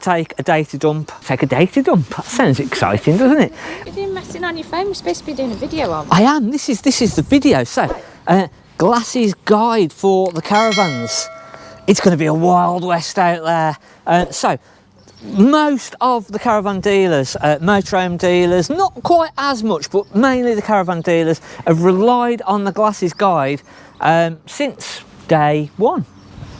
Take a data dump. Take a data dump. That sounds exciting, doesn't it? You're doing messing on your phone. We're supposed to be doing a video on. I am. This is the video. So, glasses guide for the Caravans. It's going to be a wild west out there. So, most of the caravan dealers, motorhome dealers, not quite as much, but mainly the caravan dealers have relied on the glasses guide since day one.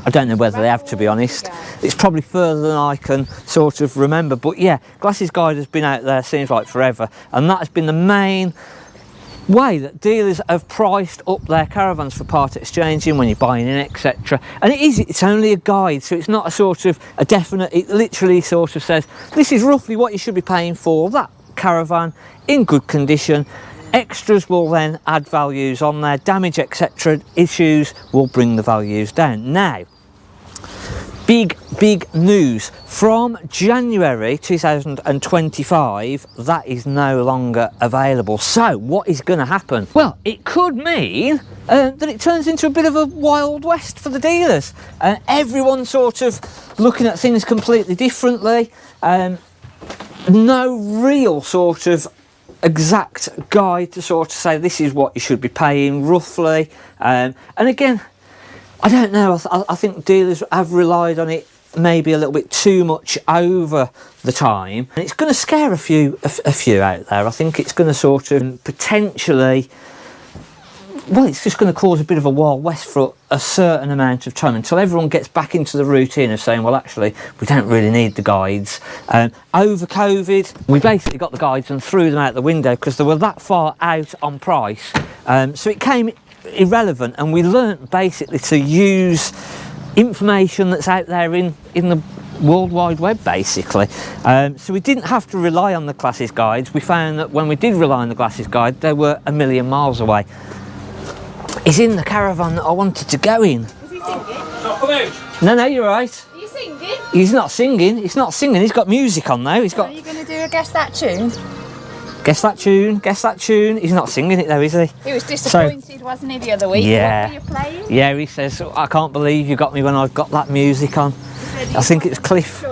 I don't know whether they have, to be honest. It's probably further than I can sort of remember, but yeah, glasses guide has been out there seems like forever, and that has been the main way that dealers have priced up their caravans for part exchanging when you're buying in, etc. And it's only a guide, so it's not a sort of a definite. It literally sort of says this is roughly what you should be paying for that caravan in good condition. Extras will then add values on there, damage, etc. issues will bring the values down. Now, big news from January 2025, that is no longer available. So what is going to happen? Well, it could mean that it turns into a bit of a wild west for the dealers. Everyone sort of looking at things completely differently. No real sort of exact guide to sort of say this is what you should be paying roughly, and again, I don't know, I think dealers have relied on it maybe a little bit too much over the time, and it's going to scare a few out there. I think it's going to sort of potentially, well, it's just going to cause a bit of a wild west for a certain amount of time until everyone gets back into the routine of saying, well, actually, we don't really need the guides. Over COVID, we basically got the guides and threw them out the window because they were that far out on price. So it came irrelevant, and we learnt basically to use information that's out there in the World Wide Web, basically. So we didn't have to rely on the glasses guides. We found that when we did rely on the glasses guide, they were a million miles away. He's in the caravan that I wanted to go in. Is he singing? No, you're right. Are you singing? He's not singing. He's not singing. He's got music on though. He's got. Are you going to do a guess that tune? Guess that tune. Guess that tune. He's not singing it though, is he? He was disappointed, wasn't he, the other week? Yeah. What were you playing? Yeah, he says, I can't believe you got me when I've got that music on. I think it's Cliff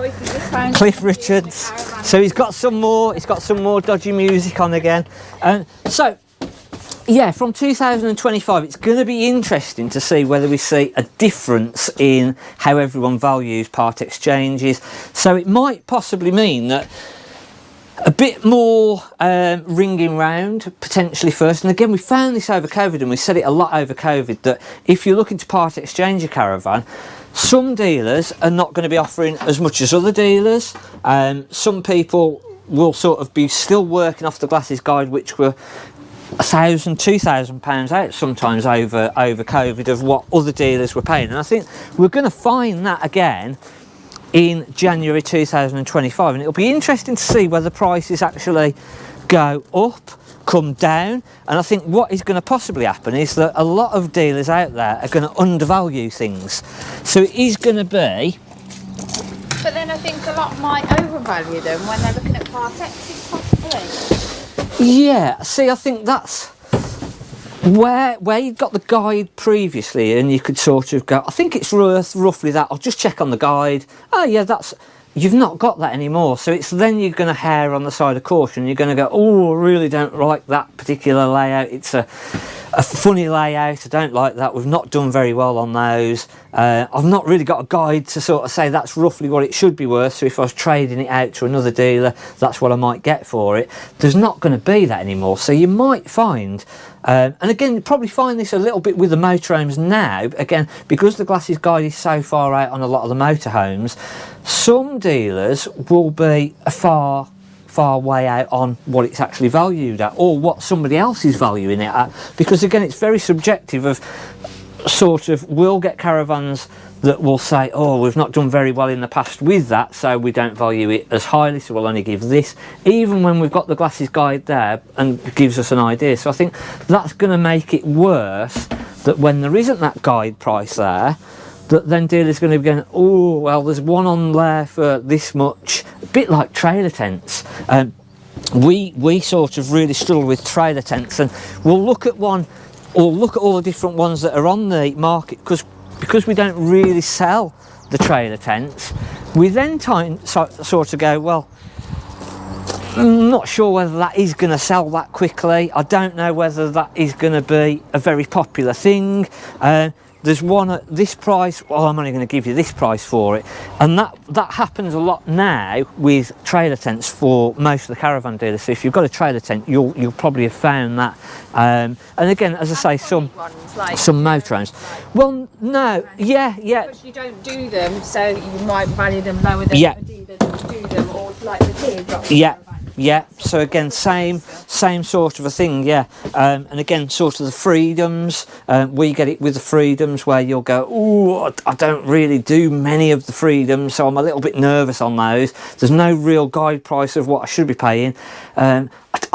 Richards. So he's got some more. He's got some more dodgy music on again. So. Yeah, from 2025, it's going to be interesting to see whether we see a difference in how everyone values part exchanges. So it might possibly mean that a bit more ringing round potentially first. And again, we found this over COVID, and we said it a lot over COVID, that if you're looking to part exchange a caravan, some dealers are not going to be offering as much as other dealers. Some people will sort of be still working off the glasses guide, which were £1,000, £2,000 out sometimes over COVID of what other dealers were paying. And I think we're going to find that again in January 2025, and it'll be interesting to see whether prices actually go up, come down. And I think what is going to possibly happen is that a lot of dealers out there are going to undervalue things, so it is going to be. But then I think a lot might overvalue them when they're looking at part X's possibly. Yeah, see, I think that's where you got the guide previously, and you could sort of go, I think it's worth roughly that. I'll just check on the guide. Oh yeah, you've not got that anymore. So it's then you're going to err on the side of caution. You're going to go, oh, I really don't like that particular layout. It's a funny layout. I don't like that. We've not done very well on those. I've not really got a guide to sort of say that's roughly what it should be worth. So if I was trading it out to another dealer, that's what I might get for it. There's not going to be that anymore. So you might find, and again, you probably find this a little bit with the motorhomes now, again, because the glasses guide is so far out on a lot of the motorhomes, some dealers will be a far way out on what it's actually valued at, or what somebody else is valuing it at, because again, it's very subjective of sort of, we'll get caravans that will say, oh, we've not done very well in the past with that, so we don't value it as highly, so we'll only give this, even when we've got the glasses guide there and it gives us an idea. So I think that's going to make it worse, that when there isn't that guide price there, that then dealers are going to be going, oh, well, there's one on there for this much. A bit like trailer tents. We sort of really struggle with trailer tents, and we'll look at one, or look at all the different ones that are on the market, because we don't really sell the trailer tents. We then sort of go, well, I'm not sure whether that is going to sell that quickly. I don't know whether that is going to be a very popular thing. There's one at this price, well, I'm only going to give you this price for it. And that happens a lot now with trailer tents for most of the caravan dealers. So if you've got a trailer tent, you'll probably have found that. And again, as I say, some motorhomes. Well, no, yeah. Because you don't do them, so you might value them lower than the dealers that do them, or like the teardrop. Yeah, so again, same sort of a thing, yeah. And again, sort of the freedoms, we get it with the freedoms where you'll go, oh, I don't really do many of the freedoms, so I'm a little bit nervous on those. There's no real guide price of what I should be paying. I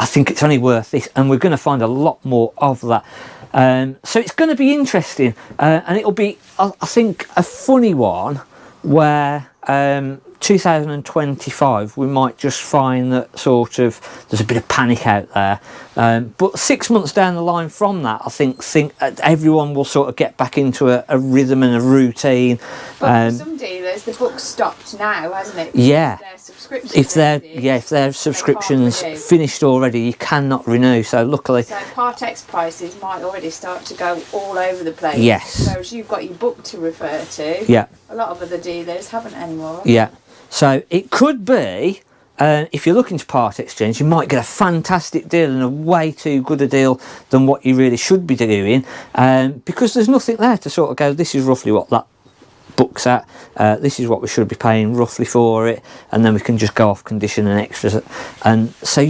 think it's only worth this, and we're going to find a lot more of that. So it's going to be interesting, and it'll be, I think, a funny one where 2025 we might just find that sort of there's a bit of panic out there, but 6 months down the line from that, I think everyone will sort of get back into a rhythm and a routine. But for some dealers, the book's stopped now, hasn't it? Yeah. If their subscriptions finished already, you cannot renew. So luckily, so Partex prices might already start to go all over the place. Yes. Whereas you've got your book to refer to. Yeah. A lot of other dealers haven't anymore. Yeah. So it could be, if you're looking to part exchange, you might get a fantastic deal and a way too good a deal than what you really should be doing, because there's nothing there to sort of go, this is roughly what that book's at, this is what we should be paying roughly for it, and then we can just go off condition and extras. And so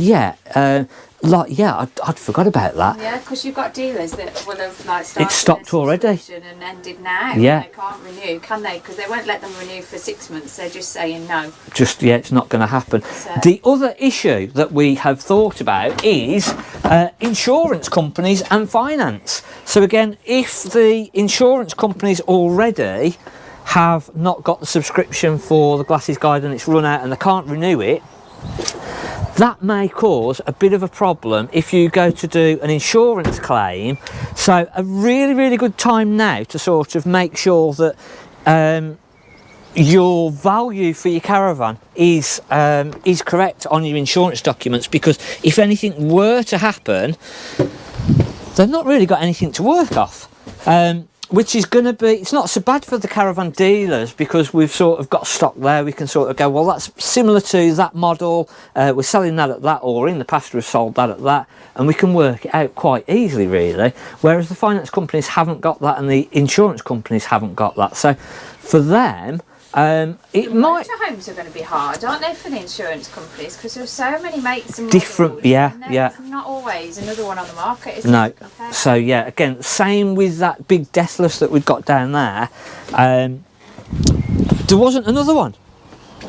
I'd forgot about that. Yeah, because you've got dealers that will have started. It's stopped already and ended now. Yeah, they can't renew, can they? Because they won't let them renew for 6 months. They're just saying no. It's not going to happen. So. The other issue that we have thought about is insurance companies and finance. So again, if the insurance companies already have not got the subscription for the Glasses Guide and it's run out and they can't renew it, that may cause a bit of a problem if you go to do an insurance claim. So a really good time now to sort of make sure that your value for your caravan is correct on your insurance documents, because if anything were to happen, they've not really got anything to work off. Which is going to be, it's not so bad for the caravan dealers, because we've sort of got stock there. We can sort of go, well, that's similar to that model, we're selling that at that, or in the past we've sold that at that, and we can work it out quite easily, really. Whereas the finance companies haven't got that, and the insurance companies haven't got that. So for them, it might. Motorhomes are going to be hard, aren't they, for the insurance companies? Because there's so many makes and different, models, yeah. There's not always another one on the market, is no. it? Okay. So yeah, again, same with that big Deathless that we've got down there. There wasn't another one.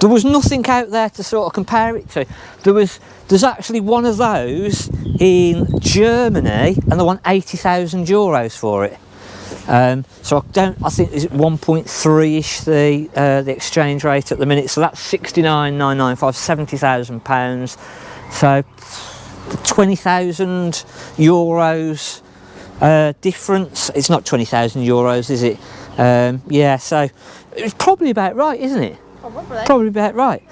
There was nothing out there to sort of compare it to. There's actually one of those in Germany, and they want €80,000 for it. So I think is it 1.3ish the exchange rate at the minute. So that's 69,995, £70,000. So €20,000 difference. It's not €20,000, is it? Yeah. So it's probably about right, isn't it? Probably about right.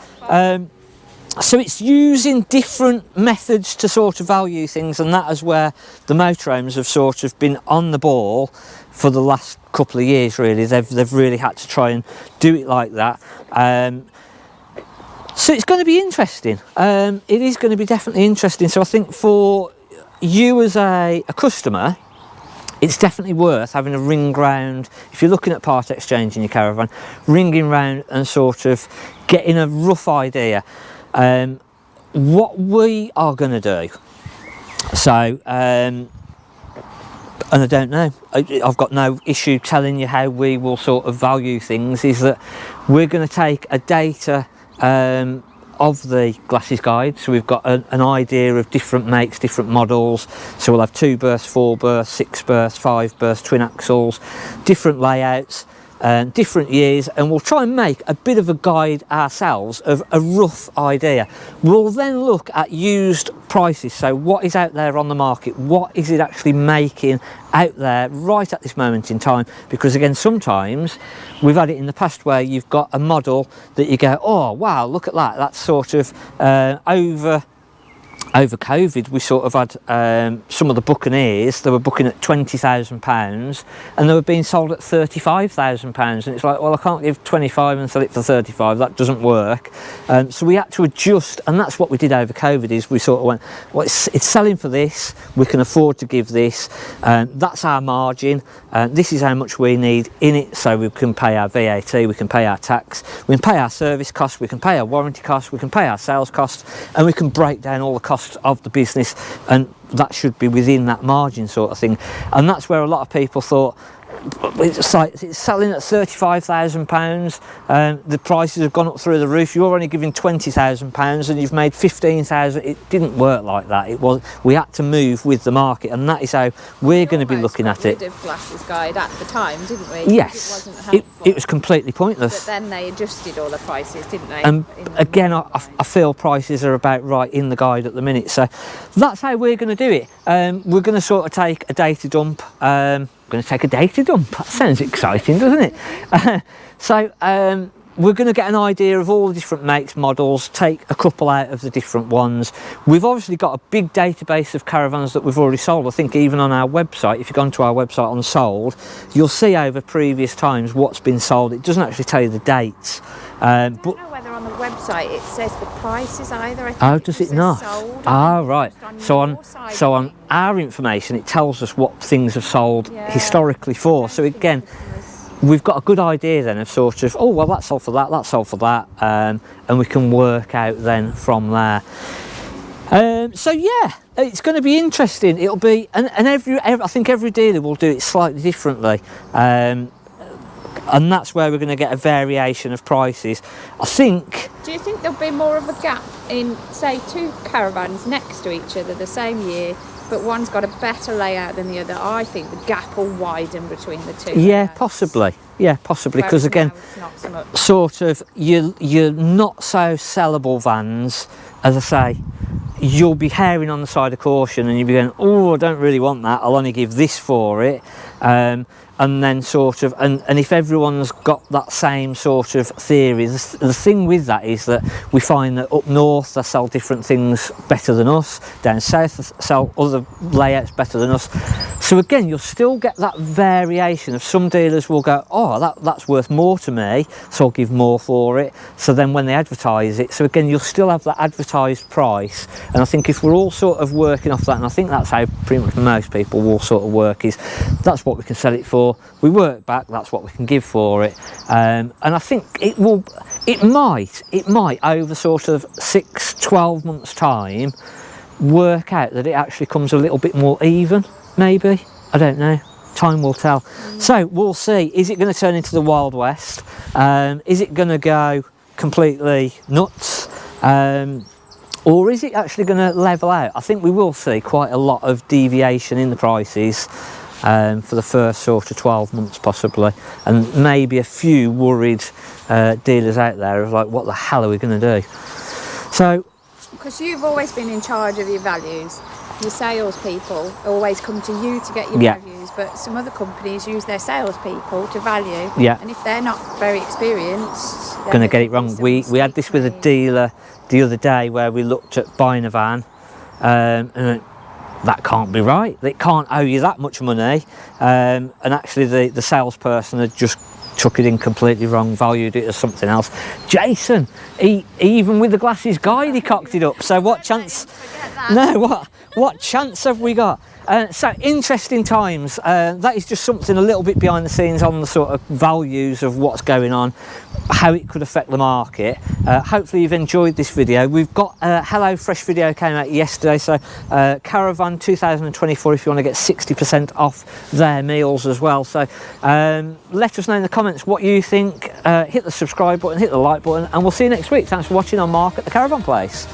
So it's using different methods to sort of value things, and that is where the motorhomes have sort of been on the ball for the last couple of years, really. They've really had to try and do it like that. So it's going to be interesting. It is going to be definitely interesting. So I think for you as a customer, it's definitely worth having a ring round. If you're looking at part exchange in your caravan, ringing round and sort of getting a rough idea. What we are going to do, so and I don't know, I've got no issue telling you how we will sort of value things, is that we're going to take a data of the Glasses Guide. So we've got an idea of different makes, different models. So we'll have 2 berths, 4 berths, 6 berths, 5 berths, twin axles, different layouts. different years, and we'll try and make a bit of a guide ourselves of a rough idea. We'll then look at used prices, so what is out there on the market, what is it actually making out there right at this moment in time, because again, sometimes we've had it in the past where you've got a model that you go, oh wow, look at that, that's sort of over COVID, we sort of had some of the Buccaneers, they were booking at £20,000 and they were being sold at £35,000, and it's like, well, I can't give 25 and sell it for 35, that doesn't work. So we had to adjust, and that's what we did over COVID, is we sort of went, well, it's selling for this, we can afford to give this, that's our margin, this is how much we need in it, so we can pay our VAT, we can pay our tax, we can pay our service costs, we can pay our warranty costs, we can pay our sales costs, and we can break down all the costs of the business, and that should be within that margin sort of thing. And that's where a lot of people thought, it's like, it's selling at £35,000, the prices have gone up through the roof, you're only giving £20,000 and you've made 15,000. It didn't work like that. It was, we had to move with the market, and that is how we're going to be looking at it. Glasses guide at the time, didn't we? Yes, it wasn't helpful. It was completely pointless. But then they adjusted all the prices, didn't they? And again, I feel prices are about right in the guide at the minute, so that's how we're going to do it. We're going to sort of take a data dump. Going to take a data dump. That sounds exciting, doesn't it? So we're going to get an idea of all the different makes, models, take a couple out of the different ones. We've obviously got a big database of caravans that we've already sold. I think even on our website, if you've gone to our website on sold, you'll see over previous times what's been sold. It doesn't actually tell you the dates. I don't know whether on the website it says the prices either. Oh, does it not? Ah, right. So on on our information, it tells us what things have sold historically for. So again, we've got a good idea then of sort of, oh well, that's sold for that, that's sold for that, and we can work out then from there. So yeah, it's going to be interesting. It'll be, and I think every dealer will do it slightly differently. And that's where we're going to get a variation of prices. I think. Do you think there'll be more of a gap in, say, two caravans next to each other the same year, but one's got a better layout than the other? I think the gap will widen between the two. Yeah, layouts. Possibly. Yeah, possibly. Because again, not so much. Sort of, you're not so sellable vans, as I say. You'll be herring on the side of caution, and you'll be going, oh, I don't really want that, I'll only give this for it. And then sort of, and if everyone's got that same sort of theory, the thing with that is that we find that up north they sell different things better than us, down south they sell other layouts better than us. So again, you'll still get that variation of some dealers will go, oh, that's worth more to me, so I'll give more for it. So then when they advertise it, so again, you'll still have that advertised price. And I think if we're all sort of working off that, and I think that's how pretty much most people will sort of work, is that's what we can sell it for. We work back, that's what we can give for it. And I think it might over sort of 6-12 months time work out that it actually comes a little bit more even, maybe. I don't know, time will tell. So we'll see, is it going to turn into the Wild West? Is it going to go completely nuts? Or is it actually going to level out? I think we will see quite a lot of deviation in the prices for the first sort of 12 months possibly, and maybe a few worried dealers out there of like, what the hell are we going to do? So, because you've always been in charge of your values, your salespeople always come to you to get your values, but some other companies use their salespeople to value, and if they're not very experienced, going to get it wrong. We had this with a dealer the other day where we looked at buying a van, and that can't be right, it can't owe you that much money, and actually the salesperson had just took it in completely wrong, valued it as something else. Jason, even with the glasses guide, he cocked it up, so what chance? No, what chance have we got? So interesting times. That is just something a little bit behind the scenes on the sort of values of what's going on, how it could affect the market. Hopefully you've enjoyed this video. We've got a Hello Fresh video came out yesterday, so Caravan 2024 if you want to get 60% off their meals as well. So let us know in the comments what you think. Hit the subscribe button, hit the like button, and we'll see you next week. Thanks for watching on Mark at the Caravan Place.